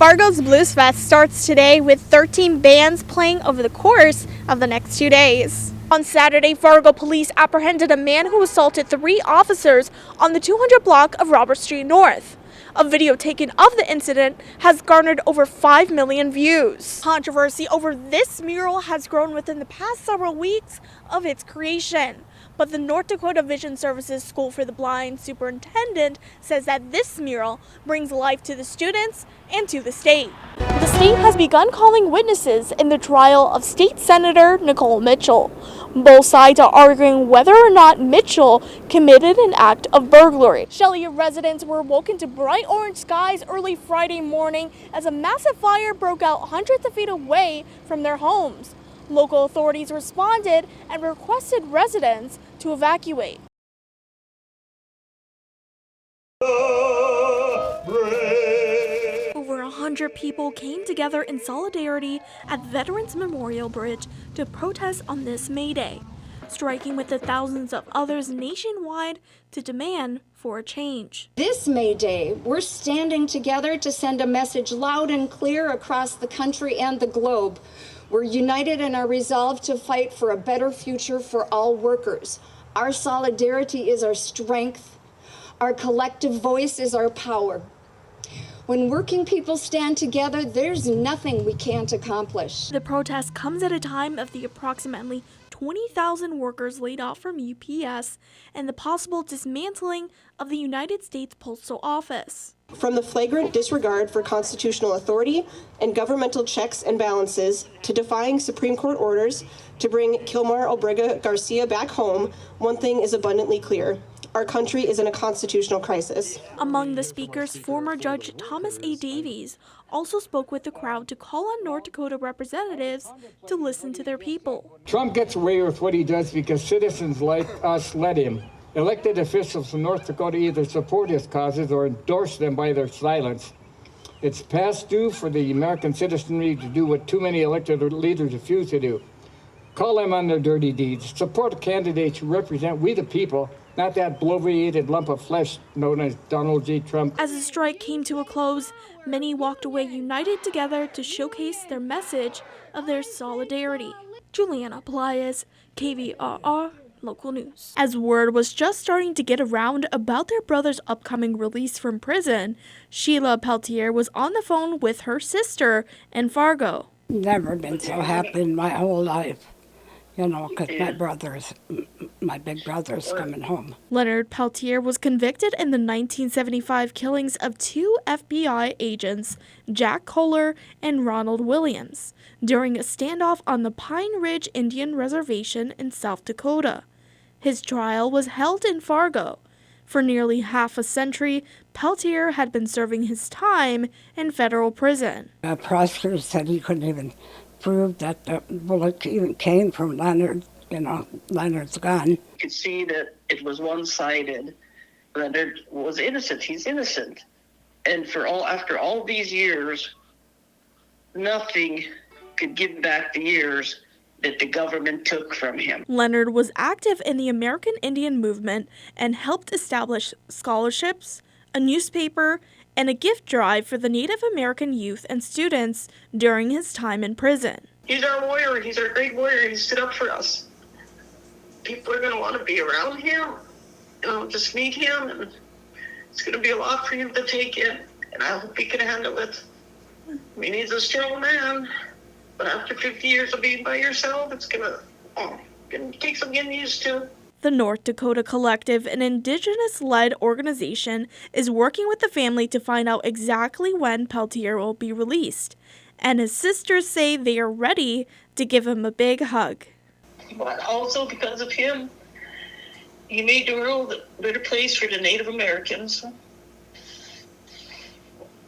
Fargo's Blues Fest starts today with 13 bands playing over the course of the next 2 days. On Saturday, Fargo police apprehended a man who assaulted 3 officers on the 200 block of Robert Street North. A video taken of the incident has garnered over 5 million views. Controversy over this mural has grown within the past several weeks of its creation. But the North Dakota Vision Services School for the Blind superintendent says that this mural brings life to the students and to the state. The state has begun calling witnesses in the trial of State Senator Nicole Mitchell. Both sides are arguing whether or not Mitchell committed an act of burglary. Shelley residents were woken to bright orange skies early Friday morning as a massive fire broke out hundreds of feet away from their homes. Local authorities responded and requested residents to evacuate. Over 100 people came together in solidarity at Veterans Memorial Bridge to protest on this May Day, striking with the thousands of others nationwide to demand for a change. This May Day, we're standing together to send a message loud and clear across the country and the globe. We're united in our resolve to fight for a better future for all workers. Our solidarity is our strength. Our collective voice is our power. When working people stand together, there's nothing we can't accomplish. The protest comes at a time of the approximately 20,000 workers laid off from UPS and the possible dismantling of the United States Postal Office. From the flagrant disregard for constitutional authority and governmental checks and balances to defying Supreme Court orders to bring Kilmar Obrega Garcia back home, one thing is abundantly clear. Our country is in a constitutional crisis. Among the speakers, former Judge Thomas A. Davies also spoke with the crowd to call on North Dakota representatives to listen to their people. Trump gets away with what he does because citizens like us let him. Elected officials in North Dakota either support his causes or endorse them by their silence. It's past due for the American citizenry to do what too many elected leaders refuse to do. Call them on their dirty deeds. Support candidates who represent we the people, not that bloviated lump of flesh known as Donald J. Trump. As the strike came to a close, many walked away united together to showcase their message of their solidarity. Juliana Pelaez, KVRR. Local news. As word was just starting to get around about their brother's upcoming release from prison, Sheila Peltier was on the phone with her sister in Fargo. Never been so happy in my whole life, because my big brother's coming home. Leonard Peltier was convicted in the 1975 killings of 2 FBI agents, Jack Kohler and Ronald Williams, during a standoff on the Pine Ridge Indian Reservation in South Dakota. His trial was held in Fargo. For nearly half a century, Peltier had been serving his time in federal prison. The prosecutor said he couldn't even prove that the bullet even came from Leonard's gun. You could see that it was one-sided. Leonard was innocent. He's innocent. And after all these years, nothing could give back the years that the government took from him. Leonard was active in the American Indian movement and helped establish scholarships, a newspaper, and a gift drive for the Native American youth and students during his time in prison. He's our warrior. He's our great warrior. He stood up for us. People are going to want to be around him, just meet him, and it's going to be a lot for him to take in, and I hope he can handle it. I mean, he's a strong man. But after 50 years of being by yourself, it's gonna take some getting used to. The North Dakota Collective, an Indigenous-led organization, is working with the family to find out exactly when Peltier will be released. And his sisters say they are ready to give him a big hug. But also because of him, he made the world a better place for the Native Americans.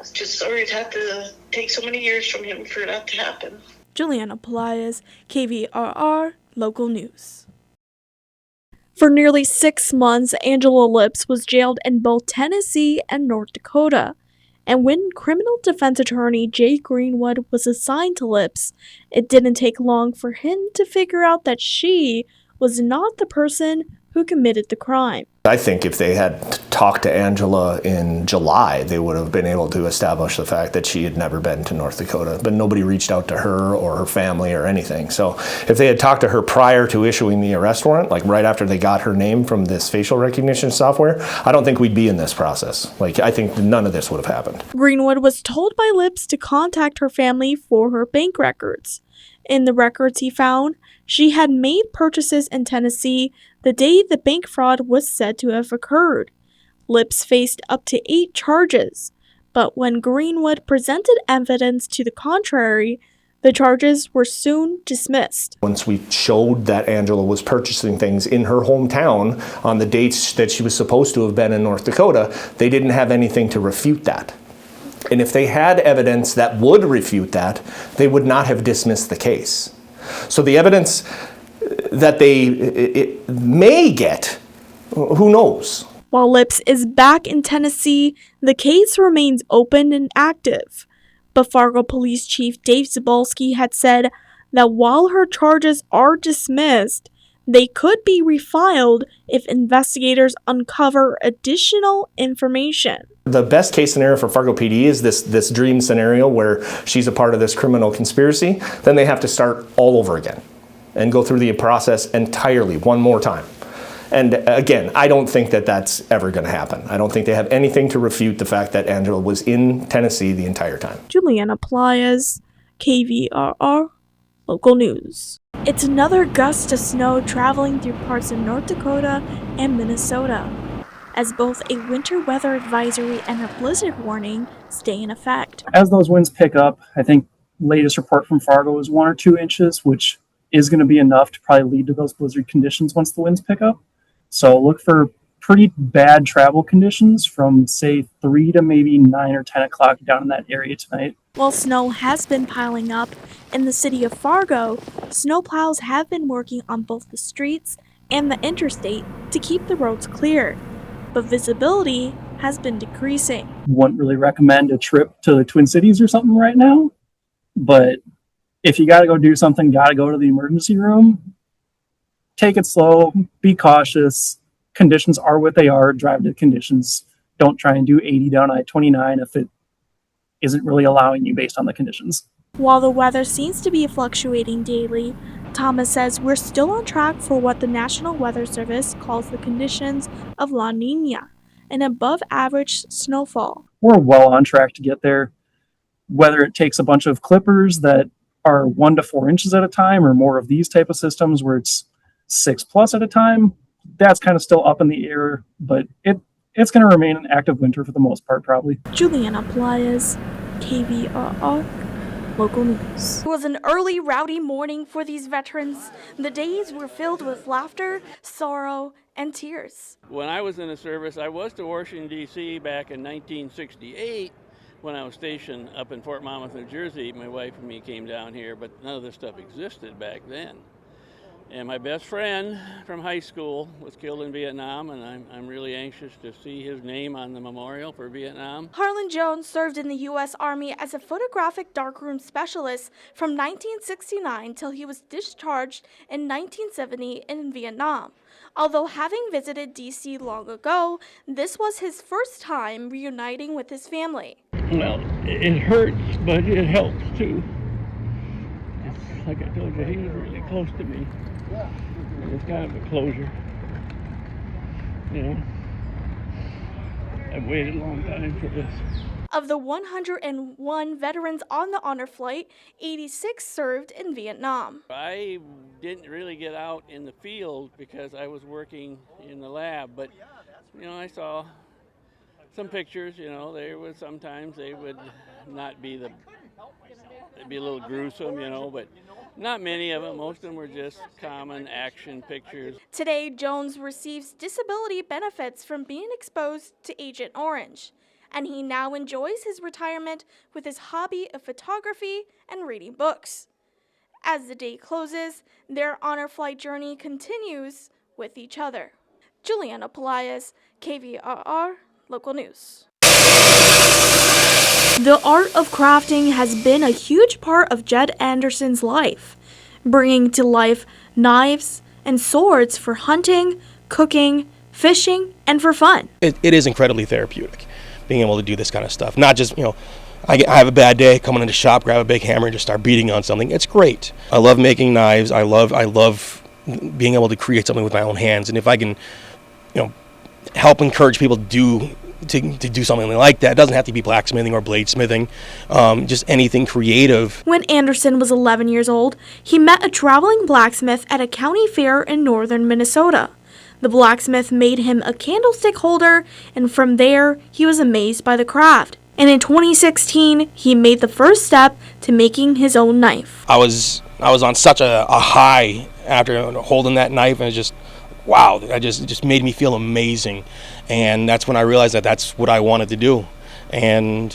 It's just sorry it had to take so many years from him for that to happen. Juliana Pelaez, KVRR, Local News. For nearly 6 months, Angela Lips was jailed in both Tennessee and North Dakota. And when criminal defense attorney Jay Greenwood was assigned to Lips, it didn't take long for him to figure out that she was not the person who committed the crime. I think if they had talked to Angela in July, they would have been able to establish the fact that she had never been to North Dakota, but nobody reached out to her or her family or anything. So if they had talked to her prior to issuing the arrest warrant, like right after they got her name from this facial recognition software, I don't think we'd be in this process. Like, I think none of this would have happened. Greenwood was told by Lips to contact her family for her bank records. In the records he found, she had made purchases in Tennessee the day the bank fraud was said to have occurred. Lips faced up to 8 charges, but when Greenwood presented evidence to the contrary, the charges were soon dismissed. Once we showed that Angela was purchasing things in her hometown on the dates that she was supposed to have been in North Dakota, they didn't have anything to refute that. And if they had evidence that would refute that, they would not have dismissed the case. So the evidence that they may get, who knows? While Lips is back in Tennessee, the case remains open and active. But Fargo Police Chief Dave Zabolski had said that while her charges are dismissed, they could be refiled if investigators uncover additional information. The best case scenario for Fargo PD is this dream scenario where she's a part of this criminal conspiracy. Then they have to start all over again and go through the process entirely one more time. And again, I don't think that that's ever going to happen. I don't think they have anything to refute the fact that Angela was in Tennessee the entire time. Juliana Pelaez, KVRR, local news. It's another gust of snow traveling through parts of North Dakota and Minnesota, as both a winter weather advisory and a blizzard warning stay in effect. As those winds pick up, I think latest report from Fargo is 1 or 2 inches, which is going to be enough to probably lead to those blizzard conditions once the winds pick up. So look for pretty bad travel conditions from, say, 3 to maybe 9 or 10 o'clock down in that area tonight. While snow has been piling up in the city of Fargo, snowplows have been working on both the streets and the interstate to keep the roads clear, but visibility has been decreasing. Wouldn't really recommend a trip to the Twin Cities or something right now, but if you got to go do something, got to go to the emergency room, take it slow, be cautious. Conditions are what they are. Drive to conditions. Don't try and do 80 down I-29 if it isn't really allowing you based on the conditions. While the weather seems to be fluctuating daily, Thomas says we're still on track for what the National Weather Service calls the conditions of La Niña, an above-average snowfall. We're well on track to get there. Whether it takes a bunch of clippers that are 1 to 4 inches at a time or more of these type of systems where it's 6+ at a time, that's kind of still up in the air, but it's going to remain an active winter for the most part, probably. Juliana Pelaez, KVRR, local news. It was an early, rowdy morning for these veterans. The days were filled with laughter, sorrow, and tears. When I was in the service, I was to Washington, D.C. back in 1968 when I was stationed up in Fort Monmouth, New Jersey. My wife and me came down here, but none of this stuff existed back then. And my best friend from high school was killed in Vietnam, and I'm really anxious to see his name on the memorial for Vietnam. Harlan Jones served in the U.S. Army as a photographic darkroom specialist from 1969 till he was discharged in 1970 in Vietnam. Although having visited D.C. long ago, this was his first time reuniting with his family. Well, it hurts, but it helps too. Like I told you, he was really close to me. It's kind of a closure. You know, I've waited a long time for this. Of the 101 veterans on the honor flight, 86 served in Vietnam. I didn't really get out in the field because I was working in the lab, but you know, I saw some pictures. You know, sometimes they would not be they'd be a little gruesome, you know, but not many of them. Most of them were just common action pictures. Today, Jones receives disability benefits from being exposed to Agent Orange, and he now enjoys his retirement with his hobby of photography and reading books. As the day closes, their honor flight journey continues with each other. Juliana Pelaez, KVRR, local news. The art of crafting has been a huge part of Jed Anderson's life, bringing to life knives and swords for hunting, cooking, fishing, and for fun. It is incredibly therapeutic being able to do this kind of stuff. Not just, I have a bad day, come into the shop, grab a big hammer, and just start beating on something. It's great. I love making knives. I love being able to create something with my own hands. And if I can, help encourage people to do something like that. It doesn't have to be blacksmithing or bladesmithing, just anything creative. When Anderson was 11 years old, he met a traveling blacksmith at a county fair in northern Minnesota. The blacksmith made him a candlestick holder, and from there, he was amazed by the craft. And in 2016, he made the first step to making his own knife. I was on such a high after holding that knife, and it just, wow, it just made me feel amazing. And that's when I realized that that's what I wanted to do, and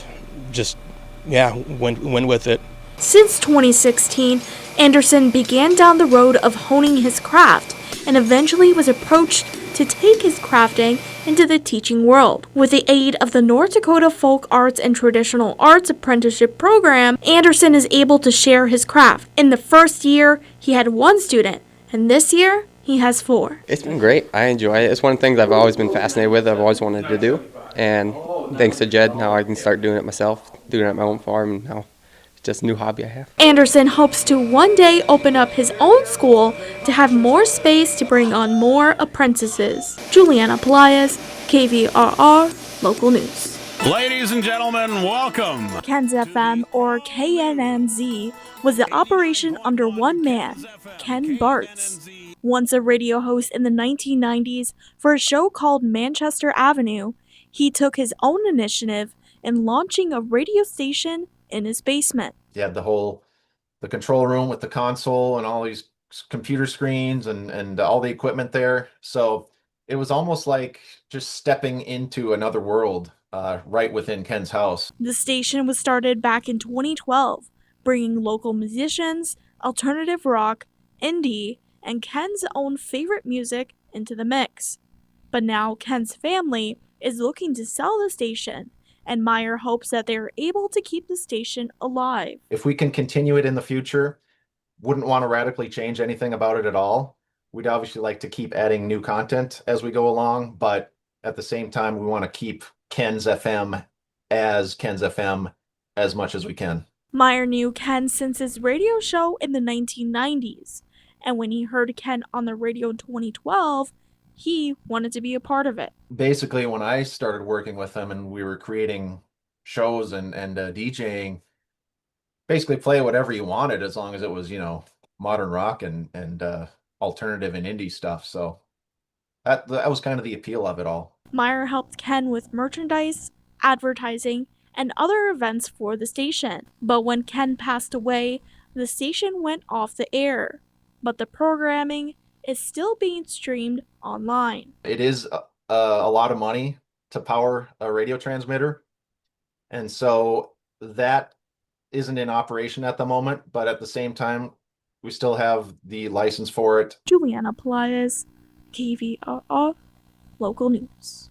just, went with it. Since 2016, Anderson began down the road of honing his craft, and eventually was approached to take his crafting into the teaching world. With the aid of the North Dakota Folk Arts and Traditional Arts Apprenticeship Program, Anderson is able to share his craft. In the first year, he had 1 student, and this year, he has 4. It's been great. I enjoy it. It's one of the things I've always been fascinated with. I've always wanted to do. And thanks to Jed, now I can start doing it myself, doing it at my own farm, and now it's just a new hobby I have. Anderson hopes to one day open up his own school to have more space to bring on more apprentices. Juliana Pelaez, KVRR, Local News. Ladies and gentlemen, welcome. Ken's FM, or KNNZ, was the operation under one man, Ken Bartz. Once a radio host in the 1990s for a show called Manchester Avenue, he took his own initiative in launching a radio station in his basement. You had the control room with the console and all these computer screens and all the equipment there. So it was almost like just stepping into another world right within Ken's house. The station was started back in 2012, bringing local musicians, alternative rock, indie, and Ken's own favorite music into the mix. But now Ken's family is looking to sell the station, and Meyer hopes that they are able to keep the station alive. If we can continue it in the future, wouldn't want to radically change anything about it at all. We'd obviously like to keep adding new content as we go along, but at the same time, we want to keep Ken's FM as much as we can. Meyer knew Ken since his radio show in the 1990s, and when he heard Ken on the radio in 2012, he wanted to be a part of it. Basically, when I started working with him and we were creating shows and DJing, basically play whatever you wanted as long as it was, modern rock and alternative and indie stuff. So that was kind of the appeal of it all. Meyer helped Ken with merchandise, advertising, and other events for the station. But when Ken passed away, the station went off the air. But the programming is still being streamed online. It is a lot of money to power a radio transmitter. And so that isn't in operation at the moment, but at the same time, we still have the license for it. Juliana Pelaez, KVRR, Local News.